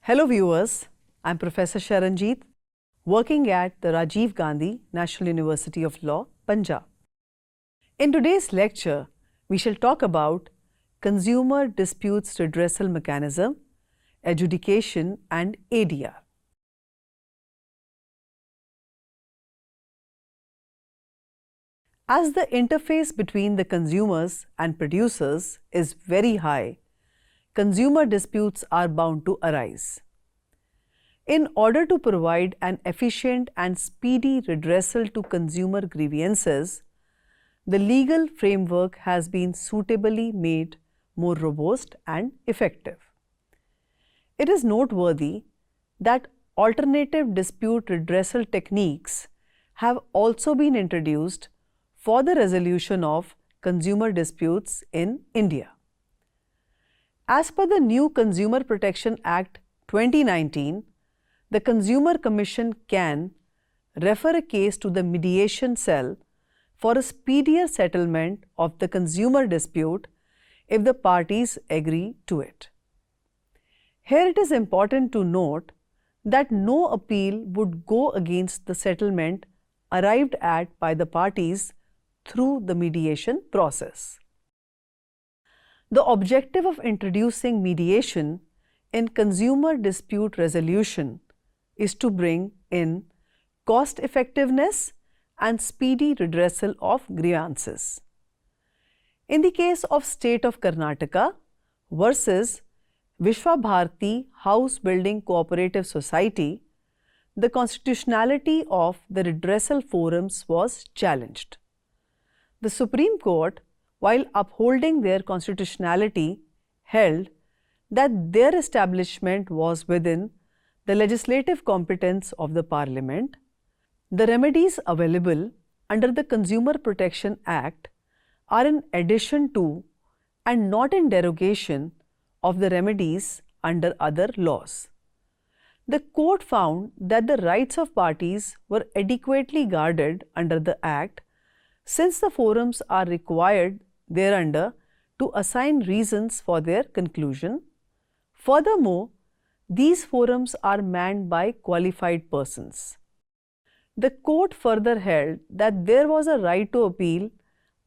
Hello viewers, I am Professor Sharanjeet, working at the Rajiv Gandhi National University of Law, Punjab. In today's lecture, we shall talk about Consumer Disputes Redressal Mechanism, Adjudication and ADR. As the interface between the consumers and producers is very high, consumer disputes are bound to arise. In order to provide an efficient and speedy redressal to consumer grievances, the legal framework has been suitably made more robust and effective. It is noteworthy that alternative dispute redressal techniques have also been introduced for the resolution of consumer disputes in India. As per the new Consumer Protection Act 2019, the Consumer Commission can refer a case to the mediation cell for a speedier settlement of the consumer dispute if the parties agree to it. Here it is important to note that no appeal would go against the settlement arrived at by the parties through the mediation process. The objective of introducing mediation in consumer dispute resolution is to bring in cost effectiveness and speedy redressal of grievances. In the case of State of Karnataka versus Vishwa Bharati House Building Cooperative Society, the constitutionality of the redressal forums was challenged. The Supreme Court, while upholding their constitutionality, held that their establishment was within the legislative competence of the Parliament. The remedies available under the Consumer Protection Act are in addition to and not in derogation of the remedies under other laws. The court found that the rights of parties were adequately guarded under the Act, since the forums are required thereunder to assign reasons for their conclusion. Furthermore, these forums are manned by qualified persons. The court further held that there was a right to appeal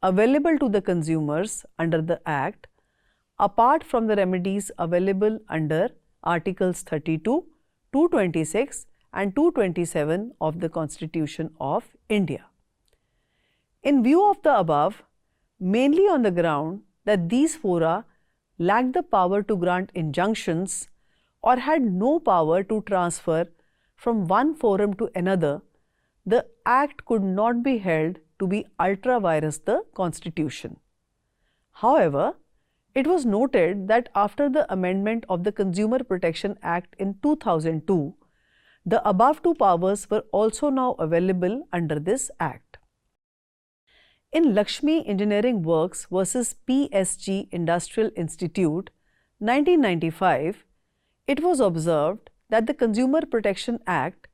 available to the consumers under the Act, apart from the remedies available under Articles 32, 226 and 227 of the Constitution of India. In view of the above, mainly on the ground that these fora lacked the power to grant injunctions or had no power to transfer from one forum to another, the Act could not be held to be ultra vires the Constitution. However, it was noted that after the amendment of the Consumer Protection Act in 2002, the above two powers were also now available under this Act. In Lakshmi Engineering Works versus PSG Industrial Institute, 1995, it was observed that the Consumer Protection Act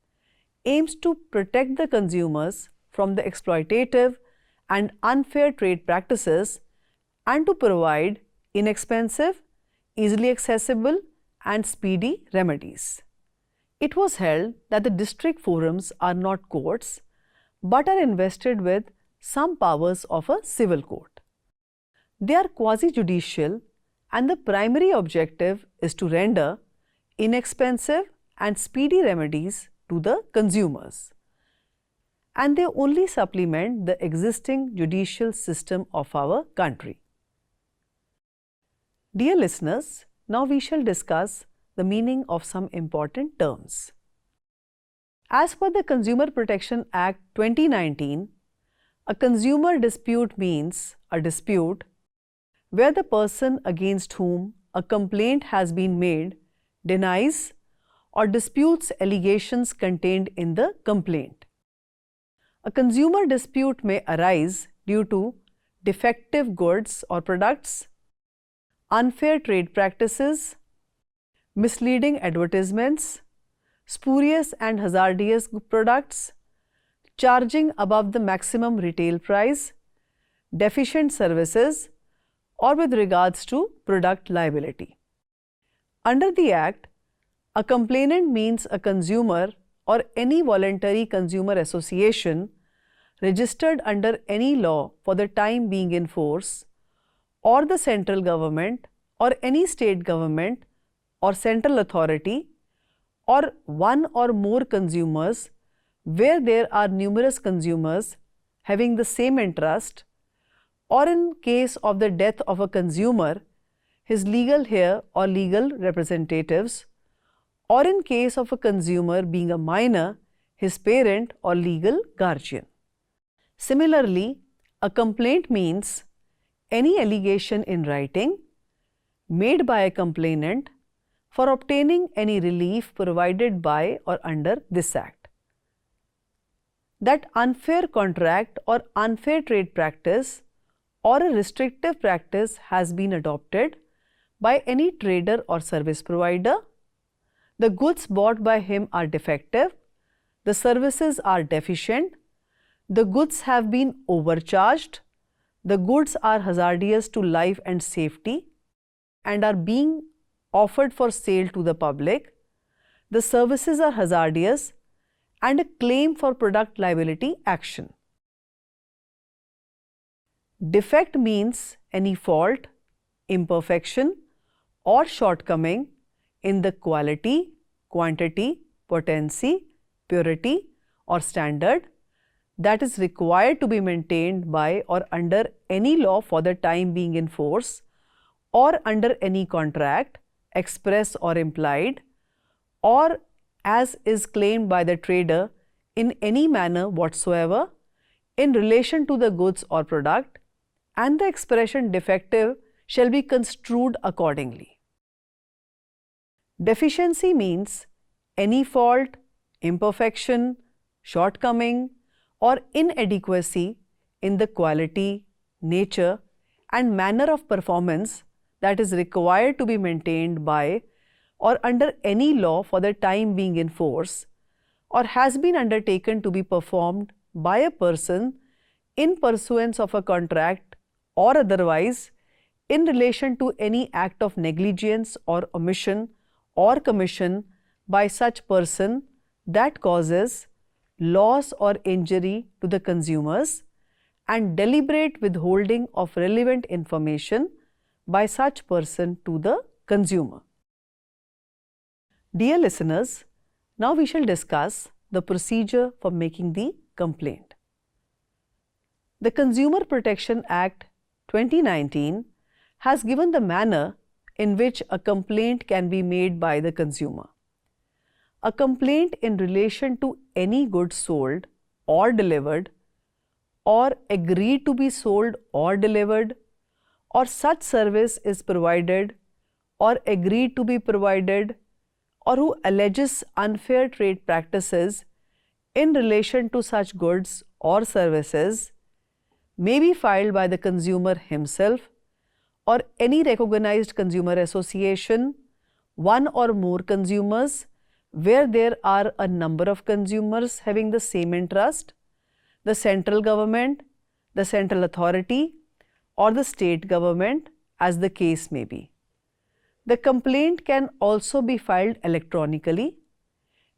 aims to protect the consumers from the exploitative and unfair trade practices and to provide inexpensive, easily accessible and speedy remedies. It was held that the district forums are not courts but are invested with some powers of a civil court. They are quasi-judicial and the primary objective is to render inexpensive and speedy remedies to the consumers, and they only supplement the existing judicial system of our country. Dear listeners, now we shall discuss the meaning of some important terms. As per the Consumer Protection Act 2019, a consumer dispute means a dispute where the person against whom a complaint has been made denies or disputes allegations contained in the complaint. A consumer dispute may arise due to defective goods or products, unfair trade practices, misleading advertisements, spurious and hazardous products, charging above the maximum retail price, deficient services, or with regards to product liability. Under the Act, A complainant means a consumer or any voluntary consumer association registered under any law for the time being in force, or the central government or any state government or central authority, or one or more consumers where there are numerous consumers having the same interest, or in case of the death of a consumer, his legal heir or legal representatives, or in case of a consumer being a minor, his parent or legal guardian. Similarly, a complaint means any allegation in writing made by a complainant for obtaining any relief provided by or under this Act. That unfair contract or unfair trade practice or a restrictive practice has been adopted by any trader or service provider, the goods bought by him are defective, the services are deficient, the goods have been overcharged, the goods are hazardous to life and safety and are being offered for sale to the public, the services are hazardous, and a claim for product liability action. Defect means any fault, imperfection, or shortcoming in the quality, quantity, potency, purity, or standard that is required to be maintained by or under any law for the time being in force, or under any contract, express or implied, or as is claimed by the trader in any manner whatsoever in relation to the goods or product, and the expression defective shall be construed accordingly. Deficiency means any fault, imperfection, shortcoming, or inadequacy in the quality, nature, and manner of performance that is required to be maintained by or under any law for the time being in force, or has been undertaken to be performed by a person in pursuance of a contract or otherwise in relation to any act of negligence or omission or commission by such person that causes loss or injury to the consumers, and deliberate withholding of relevant information by such person to the consumer. Dear listeners, now we shall discuss the procedure for making the complaint. The Consumer Protection Act 2019 has given the manner in which a complaint can be made by the consumer. A complaint in relation to any goods sold or delivered, or agreed to be sold or delivered, or such service is provided or agreed to be provided, or who alleges unfair trade practices in relation to such goods or services, may be filed by the consumer himself or any recognized consumer association, one or more consumers where there are a number of consumers having the same interest, the central government, the central authority, or the state government, as the case may be. The complaint can also be filed electronically.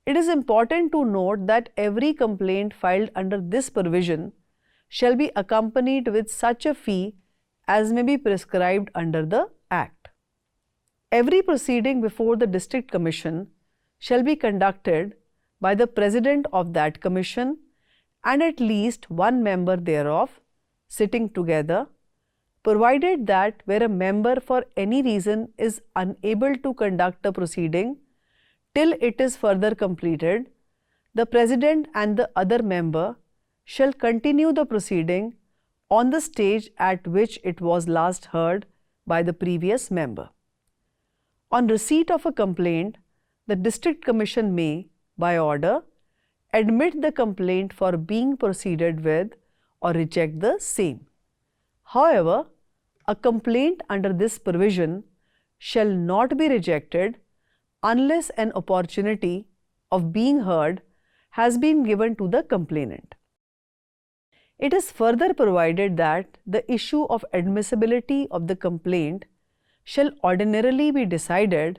It is important to note that every complaint filed under this provision shall be accompanied with such a fee as may be prescribed under the Act. Every proceeding before the District Commission shall be conducted by the President of that Commission and at least one member thereof sitting together, provided that where a member for any reason is unable to conduct a proceeding till it is further completed, the President and the other member shall continue the proceeding on the stage at which it was last heard by the previous member. On receipt of a complaint, the District Commission may, by order, admit the complaint for being proceeded with or reject the same. However, a complaint under this provision shall not be rejected unless an opportunity of being heard has been given to the complainant. It is further provided that the issue of admissibility of the complaint shall ordinarily be decided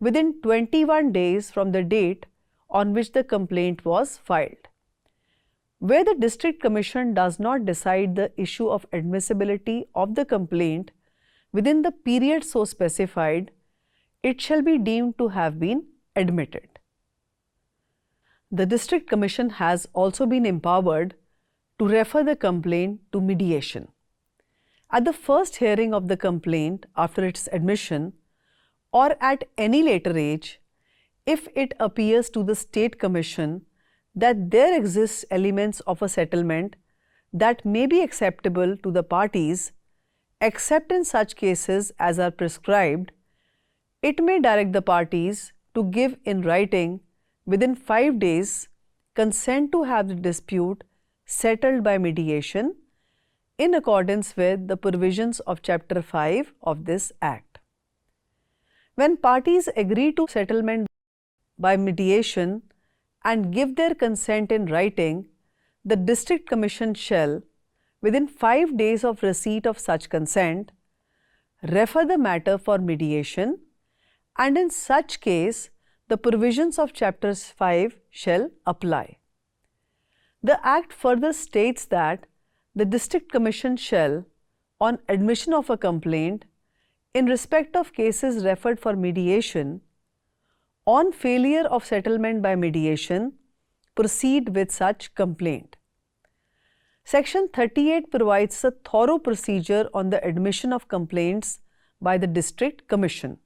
within 21 days from the date on which the complaint was filed. Where the District Commission does not decide the issue of admissibility of the complaint within the period so specified, it shall be deemed to have been admitted. The District Commission has also been empowered to refer the complaint to mediation. At the first hearing of the complaint after its admission, or at any later age, if it appears to the State Commission that there exists elements of a settlement that may be acceptable to the parties, except in such cases as are prescribed, it may direct the parties to give in writing within 5 days consent to have the dispute settled by mediation in accordance with the provisions of Chapter 5 of this Act. When parties agree to settlement by mediation and give their consent in writing, the District Commission shall, within 5 days of receipt of such consent, refer the matter for mediation, and in such case the provisions of Chapter 5 shall apply. The Act further states that the District Commission shall, on admission of a complaint, in respect of cases referred for mediation, on failure of settlement by mediation, proceed with such complaint. Section 38 provides a thorough procedure on the admission of complaints by the District Commission.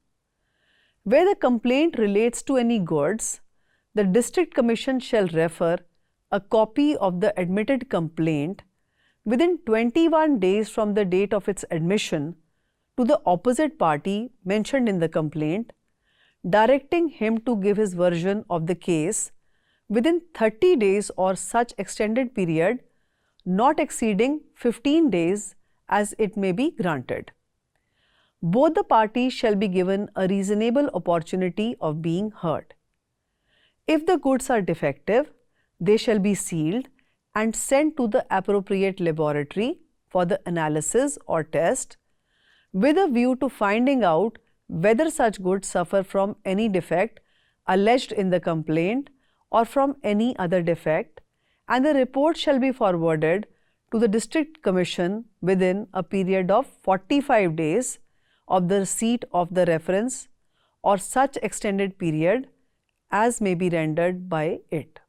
Where the complaint relates to any goods, the District Commission shall refer a copy of the admitted complaint within 21 days from the date of its admission to the opposite party mentioned in the complaint, directing him to give his version of the case within 30 days or such extended period, not exceeding 15 days as it may be granted. Both the parties shall be given a reasonable opportunity of being heard. If the goods are defective, they shall be sealed and sent to the appropriate laboratory for the analysis or test, with a view to finding out whether such goods suffer from any defect alleged in the complaint or from any other defect, and the report shall be forwarded to the District Commission within a period of 45 days of the receipt of the reference or such extended period as may be rendered by it.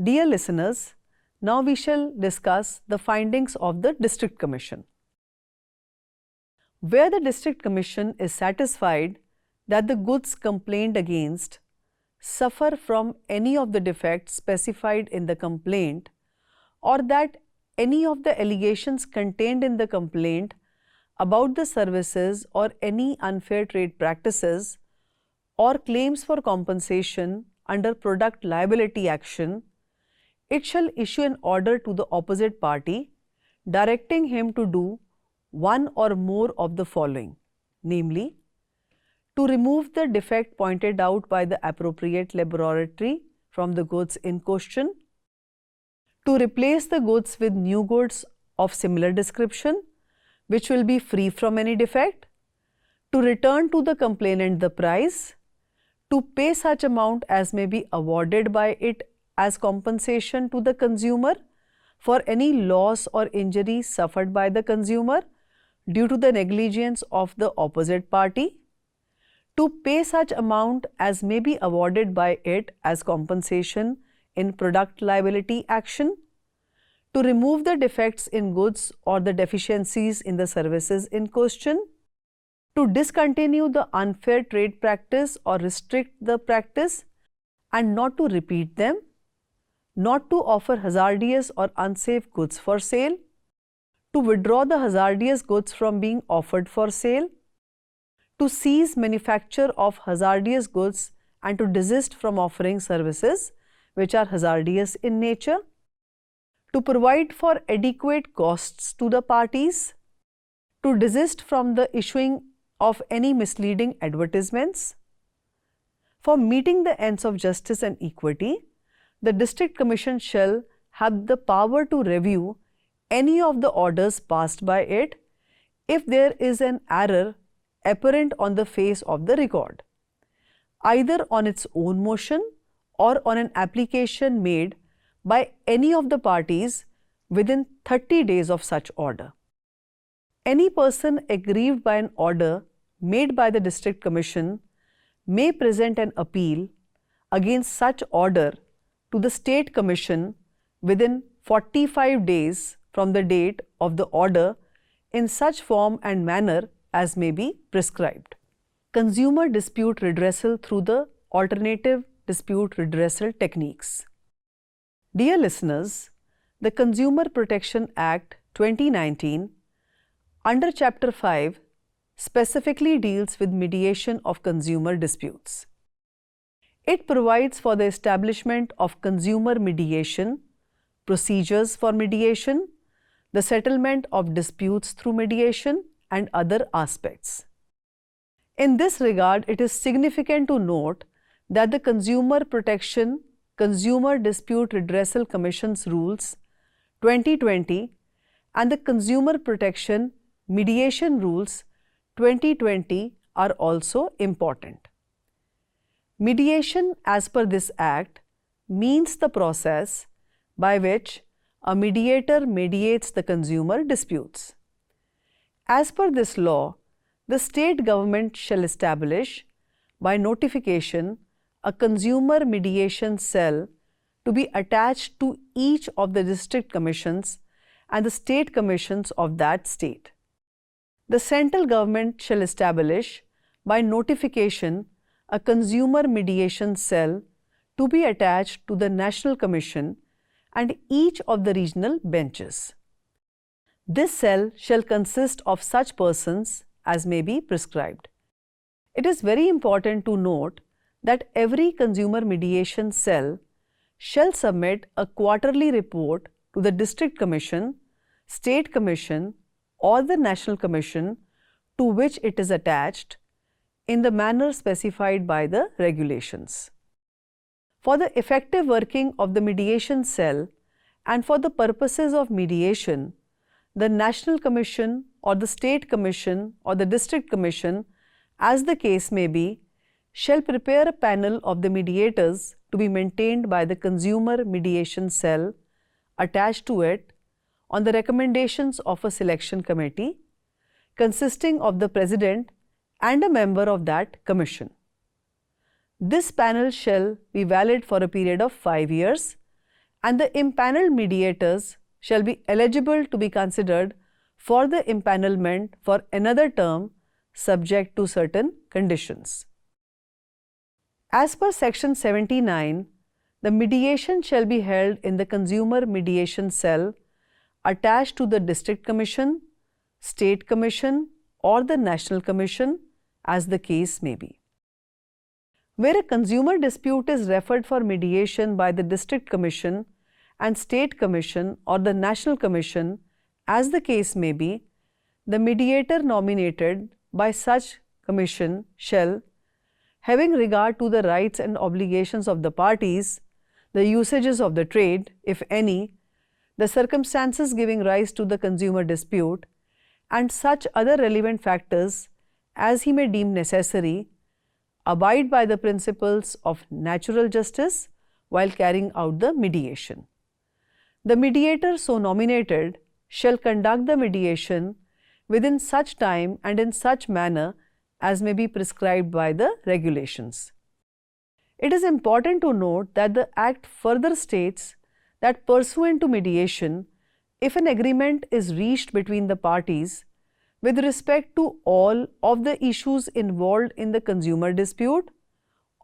Dear listeners, now we shall discuss the findings of the District Commission. Where the District Commission is satisfied that the goods complained against suffer from any of the defects specified in the complaint, or that any of the allegations contained in the complaint about the services or any unfair trade practices or claims for compensation under product liability action, it shall issue an order to the opposite party directing him to do one or more of the following, namely, to remove the defect pointed out by the appropriate laboratory from the goods in question, to replace the goods with new goods of similar description which will be free from any defect, to return to the complainant the price, to pay such amount as may be awarded by it as compensation to the consumer for any loss or injury suffered by the consumer due to the negligence of the opposite party, to pay such amount as may be awarded by it as compensation in product liability action, to remove the defects in goods or the deficiencies in the services in question, to discontinue the unfair trade practice or restrict the practice and not to repeat them, not to offer hazardous or unsafe goods for sale, to withdraw the hazardous goods from being offered for sale, to cease manufacture of hazardous goods and to desist from offering services which are hazardous in nature, to provide for adequate costs to the parties, to desist from the issuing of any misleading advertisements. For meeting the ends of justice and equity, the District Commission shall have the power to review any of the orders passed by it if there is an error apparent on the face of the record, either on its own motion or on an application made by any of the parties within 30 days of such order. Any person aggrieved by an order made by the District Commission may present an appeal against such order to the State Commission within 45 days from the date of the order in such form and manner as may be prescribed. Consumer dispute redressal through the alternative dispute redressal techniques. Dear listeners, the Consumer Protection Act 2019 under Chapter 5 specifically deals with mediation of consumer disputes. It provides for the establishment of consumer mediation, procedures for mediation, the settlement of disputes through mediation, and other aspects. In this regard, it is significant to note that the Consumer Protection Consumer Dispute Redressal Commission's Rules 2020 and the Consumer Protection Mediation Rules 2020 are also important. Mediation as per this Act means the process by which a mediator mediates the consumer disputes. As per this law, the state government shall establish by notification a consumer mediation cell to be attached to each of the district commissions and the state commissions of that state. The central government shall establish by notification a consumer mediation cell to be attached to the National Commission and each of the regional benches. This cell shall consist of such persons as may be prescribed. It is very important to note that every consumer mediation cell shall submit a quarterly report to the District Commission, State Commission, or the National Commission to which it is attached in the manner specified by the regulations. For the effective working of the mediation cell and for the purposes of mediation, the National Commission or the State Commission or the District Commission, as the case may be, shall prepare a panel of the mediators to be maintained by the Consumer Mediation Cell attached to it on the recommendations of a selection committee consisting of the President and a member of that commission. This panel shall be valid for a period of 5 years, and the impaneled mediators shall be eligible to be considered for the impanelment for another term subject to certain conditions. As per Section 79, the mediation shall be held in the Consumer Mediation Cell attached to the District Commission, State Commission, or the National Commission, as the case may be. Where a consumer dispute is referred for mediation by the District Commission and State Commission or the National Commission, as the case may be, the mediator nominated by such commission shall, having regard to the rights and obligations of the parties, the usages of the trade, if any, the circumstances giving rise to the consumer dispute, and such other relevant factors as he may deem necessary, abide by the principles of natural justice while carrying out the mediation. The mediator so nominated shall conduct the mediation within such time and in such manner as may be prescribed by the regulations. It is important to note that the Act further states that pursuant to mediation, if an agreement is reached between the parties with respect to all of the issues involved in the consumer dispute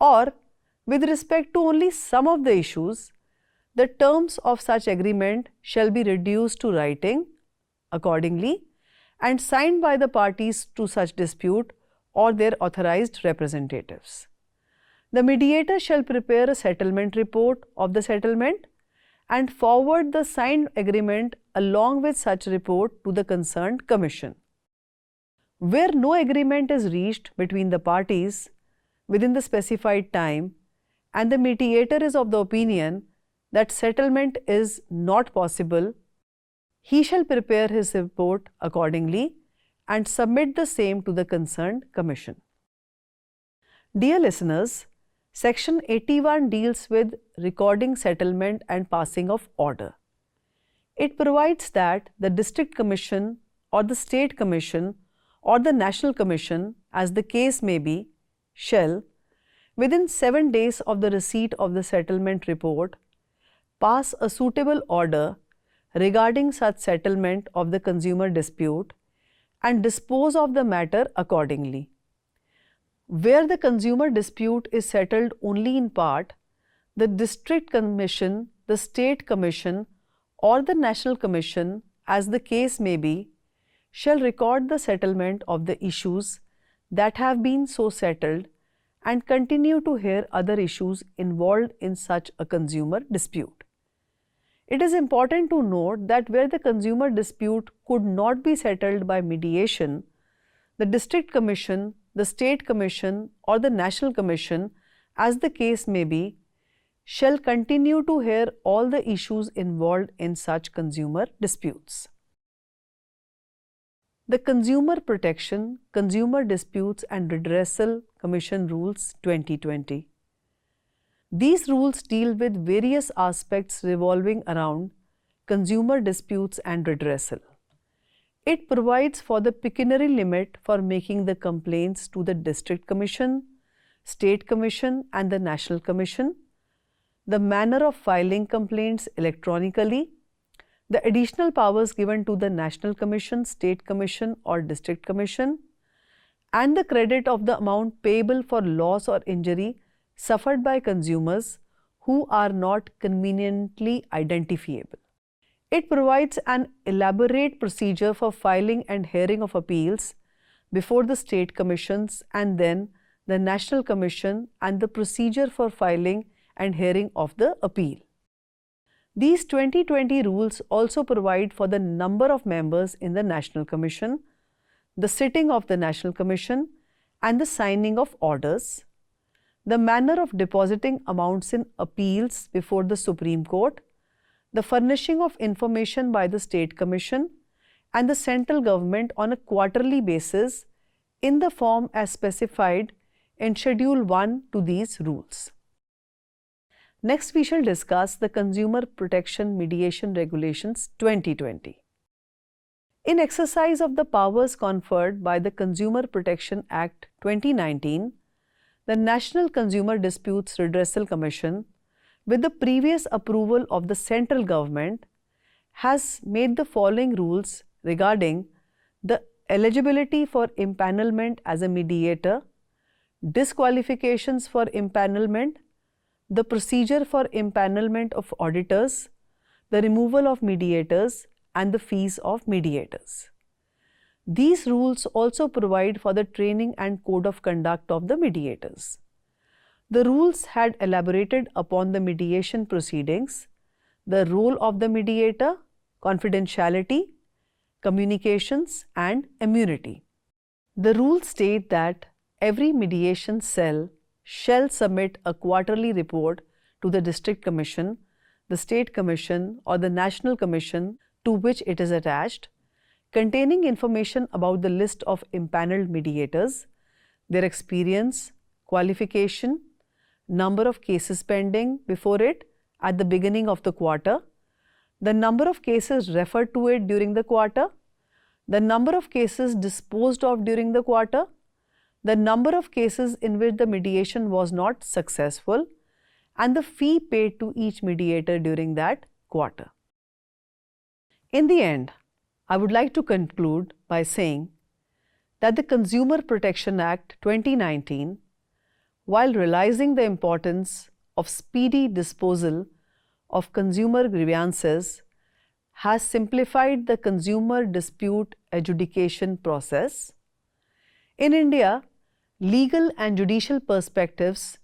or with respect to only some of the issues, the terms of such agreement shall be reduced to writing accordingly and signed by the parties to such dispute or their authorized representatives. The mediator shall prepare a settlement report of the settlement and forward the signed agreement along with such report to the concerned commission. Where no agreement is reached between the parties within the specified time and the mediator is of the opinion that settlement is not possible, he shall prepare his report accordingly and submit the same to the concerned commission. Dear listeners, Section 81 deals with recording settlement and passing of order. It provides that the district commission or the state commission or the national commission, as the case may be, shall, within 7 days of the receipt of the settlement report, pass a suitable order regarding such settlement of the consumer dispute and dispose of the matter accordingly. Where the consumer dispute is settled only in part, the district commission, the state commission, or the national commission, as the case may be, shall record the settlement of the issues that have been so settled and continue to hear other issues involved in such a consumer dispute. It is important to note that where the consumer dispute could not be settled by mediation, the district commission, the state commission, or the national commission, as the case may be, shall continue to hear all the issues involved in such consumer disputes. The Consumer Protection, Consumer Disputes and Redressal Commission Rules 2020. These rules deal with various aspects revolving around consumer disputes and redressal. It provides for the pecuniary limit for making the complaints to the district commission, state commission and the national commission, the manner of filing complaints electronically, the additional powers given to the national commission, state commission or district commission, and the credit of the amount payable for loss or injury suffered by consumers who are not conveniently identifiable. It provides an elaborate procedure for filing and hearing of appeals before the state commissions and then the national commission, and the procedure for filing and hearing of the appeal. These 2020 rules also provide for the number of members in the National Commission, the sitting of the National Commission and the signing of orders, the manner of depositing amounts in appeals before the Supreme Court, the furnishing of information by the State Commission and the central government on a quarterly basis in the form as specified in Schedule 1 to these rules. Next, we shall discuss the Consumer Protection Mediation Regulations 2020. In exercise of the powers conferred by the Consumer Protection Act 2019, the National Consumer Disputes Redressal Commission, with the previous approval of the central government, has made the following rules regarding the eligibility for impanelment as a mediator, disqualifications for impanelment, the procedure for impanelment of auditors, the removal of mediators and the fees of mediators. These rules also provide for the training and code of conduct of the mediators. The rules had elaborated upon the mediation proceedings, the role of the mediator, confidentiality, communications and immunity. The rules state that every mediation cell shall submit a quarterly report to the district commission, the state commission or the national commission to which it is attached, containing information about the list of impaneled mediators, their experience, qualification, number of cases pending before it at the beginning of the quarter, the number of cases referred to it during the quarter, the number of cases disposed of during the quarter, the number of cases in which the mediation was not successful, and the fee paid to each mediator during that quarter. In the end, I would like to conclude by saying that the Consumer Protection Act 2019, while realizing the importance of speedy disposal of consumer grievances, has simplified the consumer dispute adjudication process. In India, legal and judicial perspectives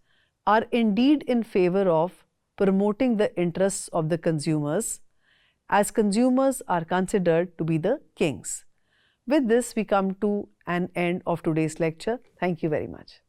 are indeed in favor of promoting the interests of the consumers, as consumers are considered to be the kings. With this, we come to an end of today's lecture. Thank you very much.